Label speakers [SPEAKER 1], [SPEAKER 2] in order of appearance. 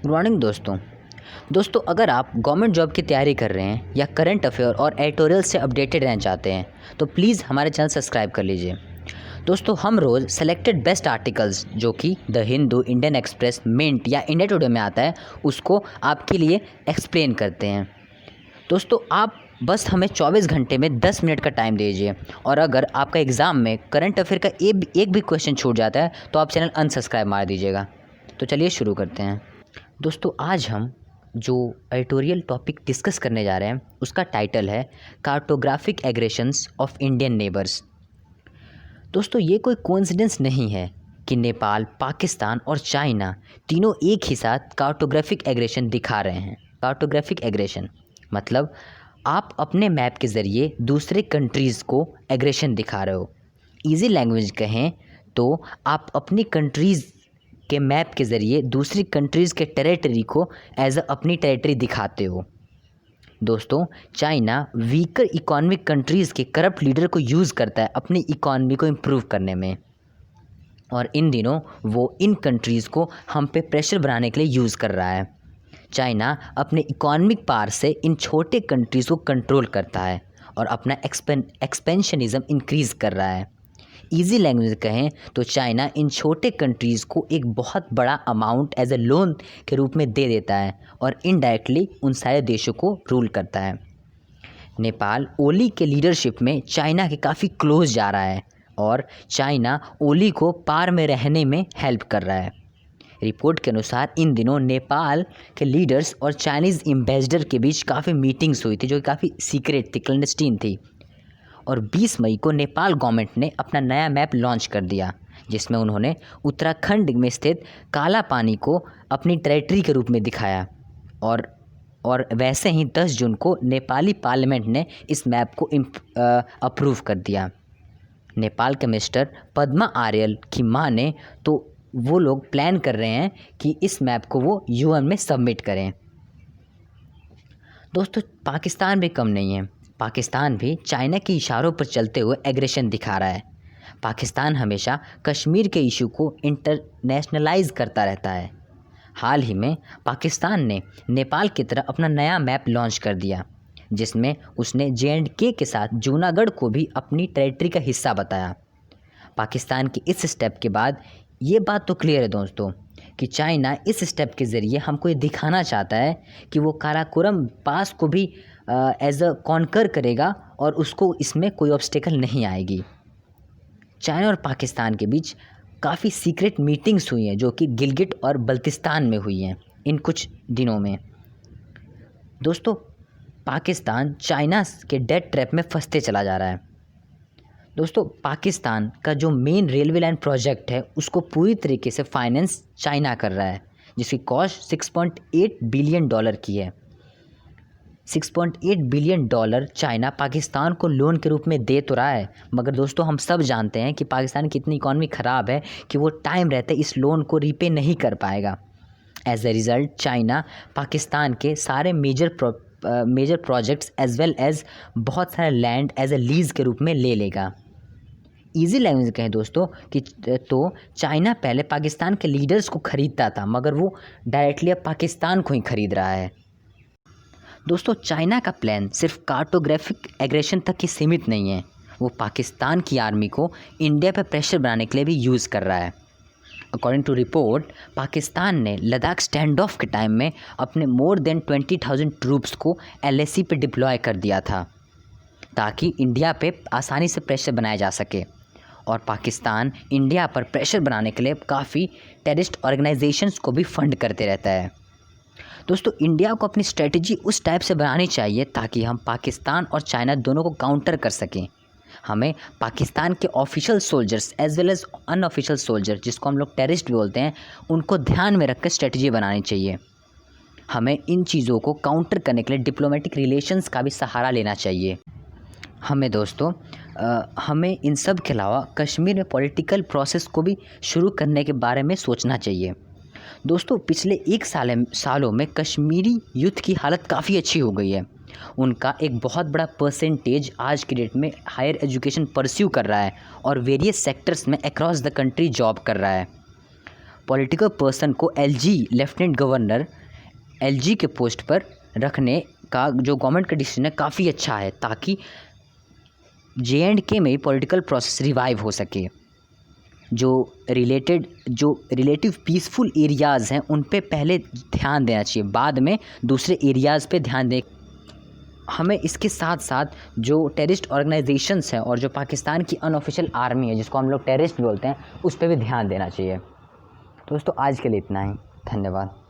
[SPEAKER 1] Good morning दोस्तों अगर आप गवर्नमेंट जॉब की तैयारी कर रहे हैं या करंट अफेयर और एडिटोरियल से अपडेटेड रहना चाहते हैं तो प्लीज़ हमारे चैनल सब्सक्राइब कर लीजिए। दोस्तों हम रोज़ सेलेक्टेड बेस्ट आर्टिकल्स जो कि the Hindu, Indian Express, Mint या इंडिया टुडे में आता है उसको आपके लिए एक्सप्लेन करते हैं। दोस्तों आप बस हमें 24 घंटे में 10 मिनट का टाइम दीजिए और अगर आपका एग्ज़ाम में करंट अफेयर का एक भी क्वेश्चन छूट जाता है तो आप चैनल अनसब्सक्राइब मार दीजिएगा। तो चलिए शुरू करते हैं। दोस्तों आज हम जो एडिटोरियल टॉपिक डिस्कस करने जा रहे हैं उसका टाइटल है cartographic aggressions of Indian neighbours. दोस्तों ये कोई कोइंसिडेंस नहीं है कि नेपाल, पाकिस्तान और चाइना तीनों एक ही साथ कार्टोग्राफिक एग्रेशन दिखा रहे हैं। कार्टोग्राफिक एग्रेशन मतलब आप अपने मैप के ज़रिए दूसरे कंट्रीज़ को एग्रेशन दिखा रहे हो। ईजी लैंग्वेज कहें तो आप अपनी कंट्रीज़ के मैप के ज़रिए दूसरी कंट्रीज़ के टेरिटरी को एज अपनी टेरिटरी दिखाते हो। दोस्तों चाइना वीकर इकोनॉमिक कंट्रीज़ के करप्ट लीडर को यूज़ करता है अपनी इकोनॉमी को इम्प्रूव करने में, और इन दिनों वो इन कंट्रीज़ को हम पे प्रेशर बनाने के लिए यूज़ कर रहा है। चाइना अपने इकोनॉमिक पावर से इन छोटे कंट्रीज़ को कंट्रोल करता है और अपना एक्सपेंशनिज़म इंक्रीज़ कर रहा है। ईजी लैंग्वेज कहें तो चाइना इन छोटे कंट्रीज़ को एक बहुत बड़ा अमाउंट एज ए लोन के रूप में दे देता है और इनडायरेक्टली उन सारे देशों को रूल करता है। नेपाल ओली के लीडरशिप में चाइना के काफ़ी क्लोज जा रहा है और चाइना ओली को पार में रहने में हेल्प कर रहा है। रिपोर्ट के अनुसार इन दिनों नेपाल के लीडर्स और चाइनीज़ एम्बेसडर के बीच काफ़ी मीटिंग्स हुई थी जो काफ़ी सीक्रेट थी, क्लैंडस्टीन थी। और 20 मई को नेपाल गवर्नमेंट ने अपना नया मैप लॉन्च कर दिया जिसमें उन्होंने उत्तराखंड में स्थित काला पानी को अपनी टेरिटरी के रूप में दिखाया। और वैसे ही 10 जून को नेपाली पार्लियामेंट ने इस मैप को अप्रूव कर दिया। नेपाल के मिनिस्टर पद्मा आर्यल की माने तो वो लोग प्लान कर रहे हैं कि इस मैप को वो यूएन में सबमिट करें। दोस्तों पाकिस्तान भी कम नहीं है। पाकिस्तान भी चाइना के इशारों पर चलते हुए एग्रेशन दिखा रहा है। पाकिस्तान हमेशा कश्मीर के इशू को इंटरनेशनलाइज करता रहता है। हाल ही में पाकिस्तान ने नेपाल की तरह अपना नया मैप लॉन्च कर दिया जिसमें उसने JNK के साथ जूनागढ़ को भी अपनी टेरिटरी का हिस्सा बताया। पाकिस्तान के इस स्टेप के बाद ये बात तो क्लियर है दोस्तों कि चाइना इस स्टेप के ज़रिए हमको ये दिखाना चाहता है कि वो काराकोरम पास को भी एज अ कॉन्कर करेगा और उसको इसमें कोई ऑब्स्टेकल नहीं आएगी। चाइना और पाकिस्तान के बीच काफ़ी सीक्रेट मीटिंग्स हुई हैं जो कि गिलगिट और बल्तिस्तान में हुई हैं इन कुछ दिनों में। दोस्तों पाकिस्तान चाइना के डेट ट्रैप में फंसते चला जा रहा है। दोस्तों पाकिस्तान का जो मेन रेलवे लाइन प्रोजेक्ट है उसको पूरी तरीके से फाइनेंस चाइना कर रहा है जिसकी कॉस्ट $6.8 बिलियन की है। $6.8 बिलियन चाइना पाकिस्तान को लोन के रूप में दे तो रहा है, मगर दोस्तों हम सब जानते हैं कि पाकिस्तान की इतनी इकॉनमी ख़राब है कि वो टाइम रहते इस लोन को रीपे नहीं कर पाएगा। As a result China Pakistan के सारे major projects as well as बहुत सारे लैंड एज ए लीज़ के रूप में ले लेगा। ईजी लैंग्वेज कहें दोस्तों कि तो चाइना पहले पाकिस्तान के लीडर्स को ख़रीदता था मगर वो डायरेक्टली अब पाकिस्तान को ही ख़रीद रहा है। दोस्तों चाइना का प्लान सिर्फ कार्टोग्राफिक एग्रेशन तक ही सीमित नहीं है, वो पाकिस्तान की आर्मी को इंडिया पर प्रेशर बनाने के लिए भी यूज़ कर रहा है। अकॉर्डिंग टू रिपोर्ट पाकिस्तान ने लद्दाख स्टैंड ऑफ के टाइम में अपने मोर देन 20,000 ट्रूप्स को LAC पे डिप्लॉय कर दिया था ताकि इंडिया पे आसानी से प्रेशर बनाया जा सके। और पाकिस्तान इंडिया पर प्रेशर बनाने के लिए काफ़ी टेररिस्ट ऑर्गेनाइजेशंस को भी फंड करते रहता है। दोस्तों इंडिया को अपनी स्ट्रेटजी उस टाइप से बनानी चाहिए ताकि हम पाकिस्तान और चाइना दोनों को काउंटर कर सकें। हमें पाकिस्तान के official soldiers as well as unofficial soldier जिसको हम लोग टेररिस्ट बोलते हैं उनको ध्यान में रख कर स्ट्रेटजी बनानी चाहिए। हमें इन चीज़ों को काउंटर करने के लिए डिप्लोमेटिक रिलेशंस का भी सहारा लेना चाहिए। हमें दोस्तों हमें इन सब के अलावा कश्मीर में पॉलिटिकल प्रोसेस को भी शुरू करने के बारे में सोचना चाहिए। दोस्तों पिछले एक सालों में कश्मीरी यूथ की हालत काफ़ी अच्छी हो गई है। उनका एक बहुत बड़ा परसेंटेज आज की डेट में हायर एजुकेशन परस्यू कर रहा है और वेरियस सेक्टर्स में अक्रॉस द कंट्री जॉब कर रहा है। पॉलिटिकल पर्सन को एलजी लेफ्टिनेंट गवर्नर एलजी के पोस्ट पर रखने का जो गवर्नमेंट का डिसीजन है काफ़ी अच्छा है, ताकि JNK में पॉलिटिकल प्रोसेस रिवाइव हो सके। जो रिलेटिव पीसफुल एरियाज़ हैं उन पे पहले ध्यान देना चाहिए, बाद में दूसरे एरियाज़ पे ध्यान दें। हमें इसके साथ साथ जो टेररिस्ट ऑर्गेनाइजेशंस हैं और जो पाकिस्तान की अनऑफिशियल आर्मी है जिसको हम लोग टेररिस्ट बोलते हैं, उस पे भी ध्यान देना चाहिए। दोस्तों आज के लिए इतना ही, धन्यवाद।